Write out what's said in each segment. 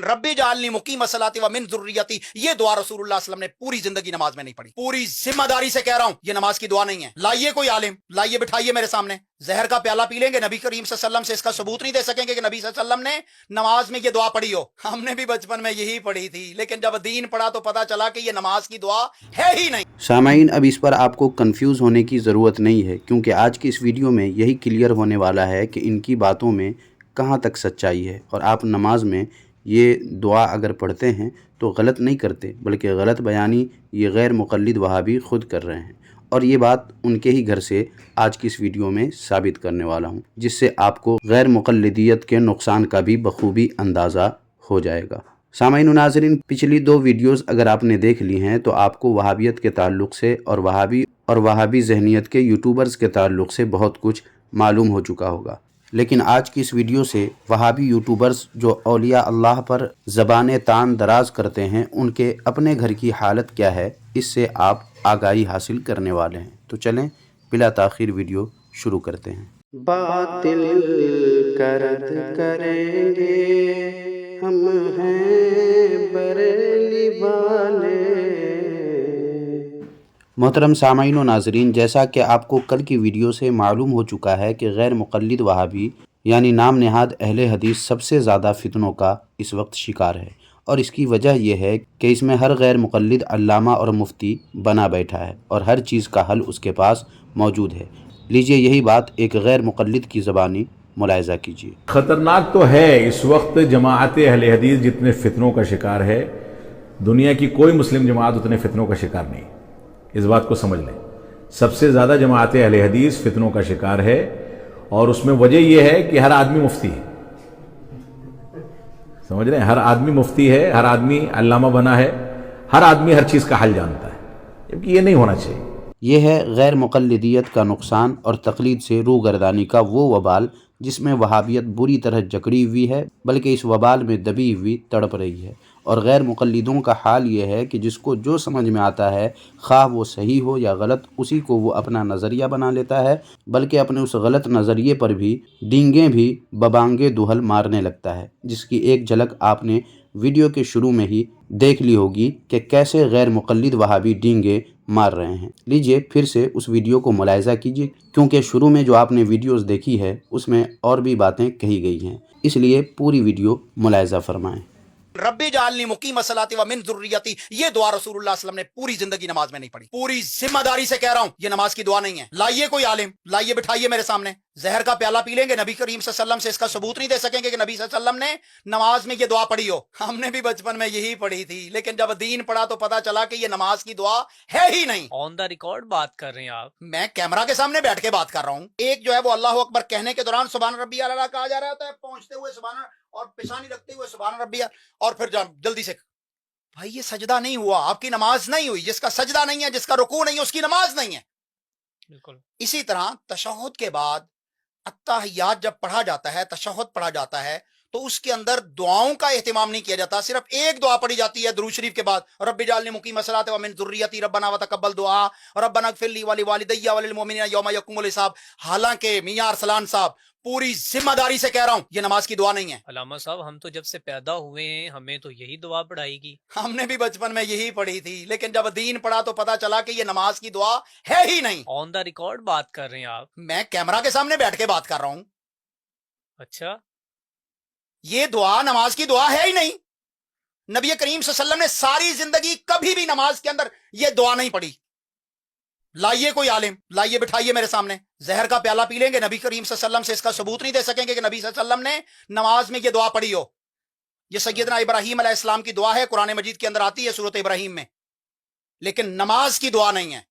रब्बी जालनी मुकीम सलाती व मिन ज़ुर्रियती, ये दुआ रसूलुल्लाह सल्लल्लाहु अलैहि वसल्लम ने पूरी जिंदगी नमाज में नहीं पढ़ी। पूरी जिम्मेदारी से कह रहा हूं, ये नमाज की दुआ नहीं है। लाइए कोई आलिम, लाइए बिठाइए मेरे सामने, जहर का प्याला पी लेंगे, नबी करीम सल्लल्लाहु अलैहि वसल्लम से इसका सबूत नहीं दे सकेंगे कि नबी सल्लल्लाहु अलैहि वसल्लम ने नमाज में ये दुआ पढ़ी हो। हमने भी बचपन में यही पढ़ी थी, लेकिन जब दीन पढ़ा तो पता चला कि ये नमाज की दुआ है ही नहीं। सामाईन, अब इस पर आपको कंफ्यूज होने की ज़रूरत नहीं है, क्योंकि आज की इस वीडियो में यही क्लियर होने वाला है कि इनकी बातों में कहाँ तक सच्चाई है। और आप नमाज में ये दुआ अगर पढ़ते हैं तो गलत नहीं करते, बल्कि गलत बयानी ये गैर मुक़ल्लिद वहाबी ख़ुद कर रहे हैं। और ये बात उनके ही घर से आज की इस वीडियो में साबित करने वाला हूँ, जिससे आपको गैर मुक़ल्लिदियत के नुकसान का भी बखूबी अंदाज़ा हो जाएगा। सामाईन नाज़रीन, पिछली 2 वीडियोज़ अगर आपने देख ली हैं तो आपको वहाबियत के ताल्लुक़ से और वहाबी ज़हनियत के यूट्यूबर्स के ताल्लुक़ से बहुत कुछ मालूम हो चुका होगा। लेकिन आज की इस वीडियो से वहाबी यूट्यूबर्स जो औलिया अल्लाह पर ज़बान तान दराज करते हैं, उनके अपने घर की हालत क्या है, इससे आप आगाही हासिल करने वाले हैं। तो चलें बिला ताख़ीर वीडियो शुरू करते हैं। बातिल करद करेंगे हम हैं बरेली वाले। मोहतरम सामाईन व नाज़रीन, जैसा कि आपको कल की वीडियो से मालूम हो चुका है कि गैर मुक़ल्लिद वहाबी यानी नाम नहाद अहले हदीस सबसे ज़्यादा फितनों का इस वक्त शिकार है। और इसकी वजह यह है कि इसमें हर गैर मुक़ल्लिद अल्लामा और मुफ्ती बना बैठा है और हर चीज़ का हल उसके पास मौजूद है। लीजिए यही बात एक गैर मुक़ल्लिद की ज़बानी मुलाहिज़ा कीजिए। ख़तरनाक तो है इस वक्त जमाअत अहले हदीस जितने फितनों का शिकार है, दुनिया की कोई मुस्लिम जमात उतने फितनों का शिकार नहीं। इस बात को समझ लें, सबसे ज़्यादा जमाअत अहले हदीस फितनों का शिकार है। और उसमें वजह यह है कि हर आदमी मुफ्ती है। समझ रहे हैं, हर आदमी मुफ्ती है, हर आदमी अल्लामा बना है, हर आदमी हर चीज़ का हल जानता है, जबकि ये नहीं होना चाहिए। यह है गैर मुक़ल्लिदियत का नुकसान और तक़लीद से रूगर्दानी का वो वबाल जिसमें वहाबियत बुरी तरह जकड़ी हुई है, बल्कि इस वबाल में दबी हुई तड़प रही है। और गैर मुक़ल्लिदों का हाल ये है कि जिसको जो समझ में आता है, ख़्वाह वो सही हो या गलत, उसी को वो अपना नज़रिया बना लेता है, बल्कि अपने उस गलत नज़रिए पर भी डींगें भी बबांगे दुहल मारने लगता है, जिसकी एक झलक आपने वीडियो के शुरू में ही देख ली होगी कि कैसे गैर मुक़ल्लिद वहाबी डींगे मार रहे हैं। लीजिए फिर से उस वीडियो को मुलाहिज़ा कीजिए, क्योंकि शुरू में जो आपने वीडियोस देखी है उसमें और भी बातें कही गई हैं, इसलिए पूरी वीडियो मुलाहिज़ा फरमाएं। रब्बी जालनी मुकीम सलाती व मिन ज़ुर्रियती, ये दुआ रसूलुल्लाह सल्लल्लाहु अलैहि वसल्लम ने पूरी जिंदगी नमाज में नहीं पढ़ी। पूरी जिम्मेदारी से कह रहा हूं, ये नमाज की दुआ नहीं है। लाइए कोई आलिम, लाइए बिठाइए मेरे सामने, जहर का प्याला पी लेंगे, नबी करीम सल्लल्लाहु अलैहि वसल्लम से इसका सबूत नहीं दे सकेंगे कि नबी सल्लल्लाहु अलैहि वसल्लम ने नमाज में ये दुआ पढ़ी हो। हमने भी बचपन में यही पढ़ी थी, लेकिन जब दीन पढ़ा तो पता चला कि ये नमाज की दुआ है ही नहीं। ऑन द रिकॉर्ड बात कर रहे हैं आप? मैं कैमरा के सामने बैठ के बात कर रहा हूं। एक जो है वो अल्लाह अकबर कहने के दौरान सुभान रब्बी आला कहा जा रहा होता है, पहुंचते हुए सुभान और पेशानी रखते हुए सुभान रब्बी, और फिर जल्दी से भाई ये सजदा नहीं हुआ, आपकी नमाज नहीं हुई। जिसका सजदा नहीं है, जिसका रुकू नहीं है, उसकी नमाज नहीं है। बिल्कुल। इसी तरह तशहुद के बाद अत्तहियात जब पढ़ा जाता है, तशहुद पढ़ा जाता है, तो उसके अंदर दुआओं का एहतिमाम नहीं किया जाता। सिर्फ एक दुआ पढ़ी जाती है दुरूद शरीफ के बाद, रब्बी जालनी मुकीम सलाती व मिन ज़ुर्रियती रब्बना व तक़ब्बल दुआ रब्बना इग़फ़िर ली व लिवालिदैया व लिलमुमिनीना यौमा यक़ूमुल हिसाब। हालांकि मियां अरसलान साहब, पूरी जिम्मेदारी से कह रहा हूं, ये नमाज की दुआ नहीं है। अलामा साहब, हम तो जब से पैदा हुए हैं हमें तो यही दुआ पढ़ाएगी। हमने भी बचपन में यही पढ़ी थी, लेकिन जब दीन पढ़ा तो पता चला कि ये नमाज की दुआ है ही नहीं। ऑन द रिकॉर्ड बात कर रहे हैं आप? मैं कैमरा के सामने बैठ के बात कर रहा हूं। अच्छा, ये दुआ नमाज की दुआ है ही नहीं। नबी करीम सल्लल्लाहु अलैहि वसल्लम ने सारी जिंदगी कभी भी नमाज के अंदर ये दुआ नहीं पढ़ी। लाइए कोई आलिम, लाइए बिठाइए मेरे सामने, जहर का प्याला पी लेंगे, नबी करीम सल्लल्लाहु अलैहि वसल्लम से इसका सबूत नहीं दे सकेंगे कि नबी सल्लल्लाहु अलैहि वसल्लम ने नमाज में ये दुआ पढ़ी हो। ये सैयदना इब्राहीम अलैहिस्सलाम की दुआ है, कुरान मजीद के अंदर आती है सूरत इब्राहीम में, लेकिन नमाज की दुआ नहीं है।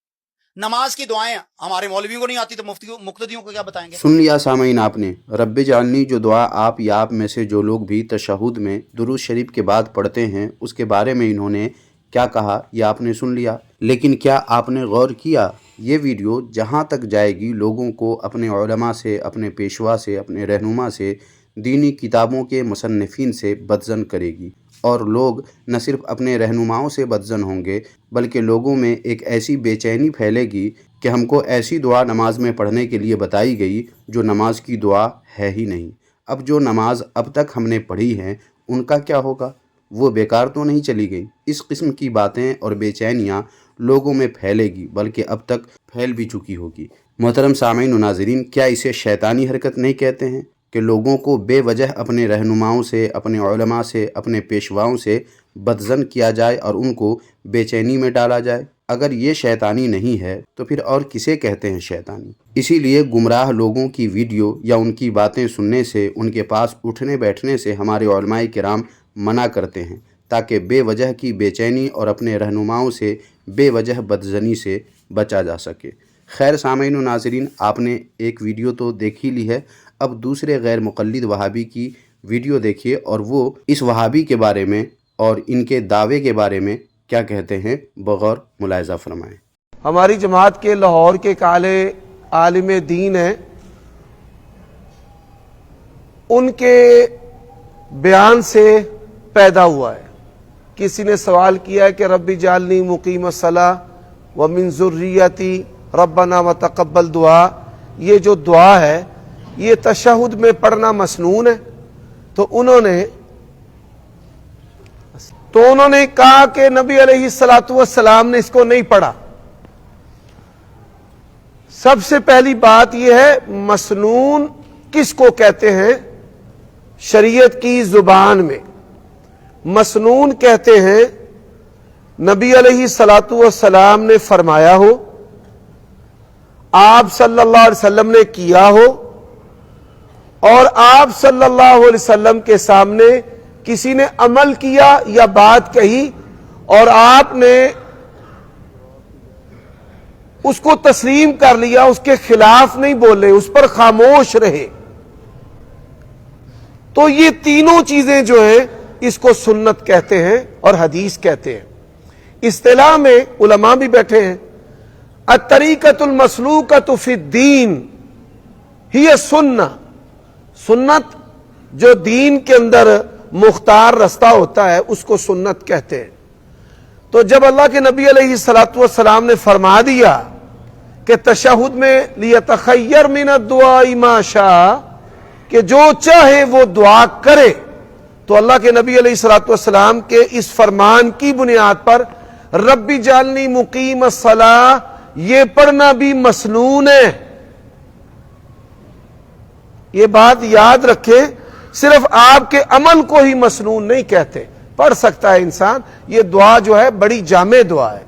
नमाज की दुआएं हमारे मौलवियों को नहीं आती तो मुक्तदियों को क्या बताएंगे। सुन लिया सामाईन आपने, रब्बी जालनी जो दुआ आप या आप में से जो लोग भी तशहुद में दुरूद शरीफ के बाद पढ़ते हैं, उसके बारे में इन्होंने क्या कहा ये आपने सुन लिया। लेकिन क्या आपने गौर किया, ये वीडियो जहाँ तक जाएगी लोगों को अपने उलमा से, अपने पेशवा से, अपने रहनुमा से, दीनी किताबों के मुसन्निफीन से बदज़न करेगी। और लोग न सिर्फ अपने रहनुमाओं से बदज़न होंगे, बल्कि लोगों में एक ऐसी बेचैनी फैलेगी कि हमको ऐसी दुआ नमाज में पढ़ने के लिए बताई गई जो नमाज की दुआ है ही नहीं। अब जो नमाज अब तक हमने पढ़ी हैं उनका क्या होगा? وہ بیکار تو نہیں چلی گئی؟ اس قسم کی باتیں اور بے چینیاں لوگوں میں پھیلے گی، بلکہ اب تک پھیل بھی چکی ہوگی۔ محترم سامعین و ناظرین، کیا اسے شیطانی حرکت نہیں کہتے ہیں کہ لوگوں کو بے وجہ اپنے رہنماؤں سے، اپنے علماء سے، اپنے پیشواؤں سے بدظن کیا جائے اور ان کو بے چینی میں ڈالا جائے؟ اگر یہ شیطانی نہیں ہے تو پھر اور کسے کہتے ہیں شیطانی؟ اسی لیے گمراہ لوگوں کی ویڈیو یا ان کی باتیں سننے سے، ان کے پاس اٹھنے بیٹھنے سے ہمارے علماء کرام منع کرتے ہیں، تاکہ بے وجہ کی بے چینی اور اپنے رہنماؤں سے بے وجہ بدظنی سے بچا جا سکے۔ خیر سامعین و ناظرین، آپ نے ایک ویڈیو تو دیکھ ہی لی ہے، اب دوسرے غیر مقلد وہابی کی ویڈیو دیکھیے اور وہ اس وہابی کے بارے میں اور ان کے دعوے کے بارے میں کیا کہتے ہیں، بغور ملاحظہ فرمائیں۔ ہماری جماعت کے لاہور کے کالے عالم دین ہیں، ان کے بیان سے پیدا ہوا ہے۔ کسی نے سوال کیا ہے کہ ربی جعلنی مقیم الصلاۃ ومن ذریتی ربنا وتقبل دعا، یہ جو دعا ہے یہ تشہد میں پڑھنا مسنون ہے؟ تو انہوں نے کہا کہ نبی علیہ الصلوۃ والسلام نے اس کو نہیں پڑھا۔ سب سے پہلی بات یہ ہے، مسنون کس کو کہتے ہیں؟ شریعت کی زبان میں مسنون کہتے ہیں نبی علیہ الصلوۃ والسلام نے فرمایا ہو، آپ صلی اللہ علیہ وسلم نے کیا ہو، اور آپ صلی اللہ علیہ وسلم کے سامنے کسی نے عمل کیا یا بات کہی اور آپ نے اس کو تسلیم کر لیا، اس کے خلاف نہیں بولے، اس پر خاموش رہے، تو یہ تینوں چیزیں جو ہیں اس کو سنت کہتے ہیں اور حدیث کہتے ہیں۔ اصطلاح میں علماء بھی بیٹھے ہیں، الطریقۃ المسلوکۃ فی الدین ہی سنہ، سنت جو دین کے اندر مختار رستہ ہوتا ہے اس کو سنت کہتے ہیں۔ تو جب اللہ کے نبی علیہ الصلوۃ والسلام نے فرما دیا کہ تشہد میں لیتخیر من الدعاء ما شاء، کہ جو چاہے وہ دعا کرے، تو اللہ کے نبی علیہ الصلوۃ والسلام کے اس فرمان کی بنیاد پر ربی جعلنی مقیم الصلاۃ یہ پڑھنا بھی مسنون ہے۔ یہ بات یاد رکھیں، صرف آپ کے عمل کو ہی مسنون نہیں کہتے، پڑھ سکتا ہے انسان۔ یہ دعا جو ہے بڑی جامع دعا ہے۔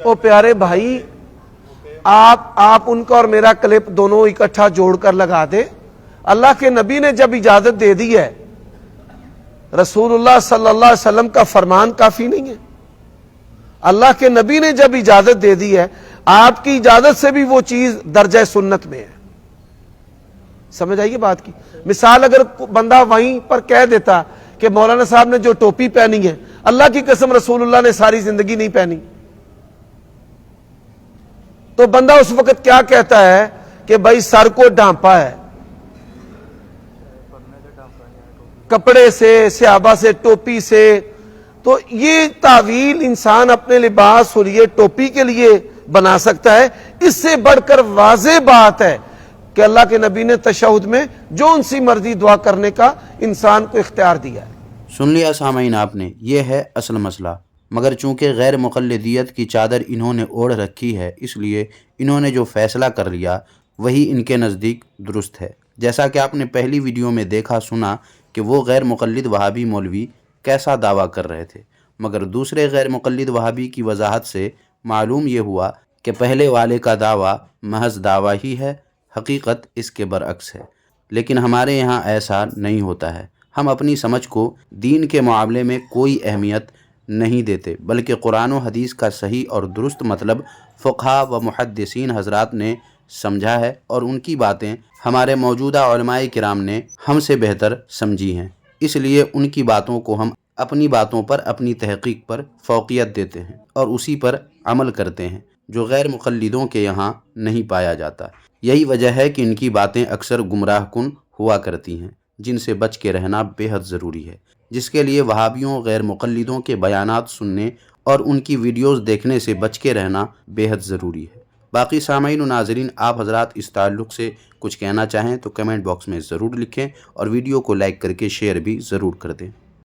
او پیارے بھائی، آپ ان کا اور میرا کلپ دونوں اکٹھا جوڑ کر لگا دے۔ اللہ کے نبی نے جب اجازت دے دی ہے، رسول اللہ صلی اللہ علیہ وسلم کا فرمان کافی نہیں ہے؟ اللہ کے نبی نے جب اجازت دے دی ہے، آپ کی اجازت سے بھی وہ چیز درجہ سنت میں ہے۔ سمجھ آئیے بات کی؟ مثال اگر بندہ وہیں پر کہہ دیتا کہ مولانا صاحب نے جو ٹوپی پہنی ہے، اللہ کی قسم رسول اللہ نے ساری زندگی نہیں پہنی، تو بندہ اس وقت کیا کہتا ہے کہ بھائی سر کو ڈھانپا ہے، کپڑے سے، صحابہ سے، ٹوپی سے۔ تو یہ تعویل انسان اپنے لباس اور یہ ٹوپی کے لیے بنا سکتا ہے۔ اس سے بڑھ کر واضح بات ہے کہ اللہ کے نبی نے تشہد میں جو ان سی مرضی دعا کرنے کا انسان کو اختیار دیا ہے۔ سن لیا سامعین آپ نے، یہ ہے اصل مسئلہ۔ مگر چونکہ غیر مقلدیت کی چادر انہوں نے اوڑھ رکھی ہے، اس لیے انہوں نے جو فیصلہ کر لیا وہی ان کے نزدیک درست ہے۔ جیسا کہ آپ نے پہلی ویڈیو میں دیکھا سنا کہ وہ غیر مقلد وہابی مولوی کیسا دعویٰ کر رہے تھے، مگر دوسرے غیر مقلد وہابی کی وضاحت سے معلوم یہ ہوا کہ پہلے والے کا دعویٰ محض دعویٰ ہی ہے، حقیقت اس کے برعکس ہے۔ لیکن ہمارے یہاں ایسا نہیں ہوتا ہے۔ ہم اپنی سمجھ کو دین کے معاملے میں کوئی اہمیت نہیں دیتے، بلکہ قرآن و حدیث کا صحیح اور درست مطلب فقہا و محدثین حضرات نے سمجھا ہے، اور ان کی باتیں ہمارے موجودہ علماء کرام نے ہم سے بہتر سمجھی ہیں۔ اس لیے ان کی باتوں کو ہم اپنی باتوں پر، اپنی تحقیق پر فوقیت دیتے ہیں اور اسی پر عمل کرتے ہیں، جو غیر مقلدوں کے یہاں نہیں پایا جاتا۔ یہی وجہ ہے کہ ان کی باتیں اکثر گمراہ کن ہوا کرتی ہیں، جن سے بچ کے رہنا بے حد ضروری ہے، جس کے لیے وہابیوں، غیر مقلدوں کے بیانات سننے اور ان کی ویڈیوز دیکھنے سے بچ کے رہنا بے حد ضروری ہے۔ باقی سامعین و ناظرین، آپ حضرات اس تعلق سے کچھ کہنا چاہیں تو کمنٹ باکس میں ضرور لکھیں اور ویڈیو کو لائک کر کے شیئر بھی ضرور کر دیں۔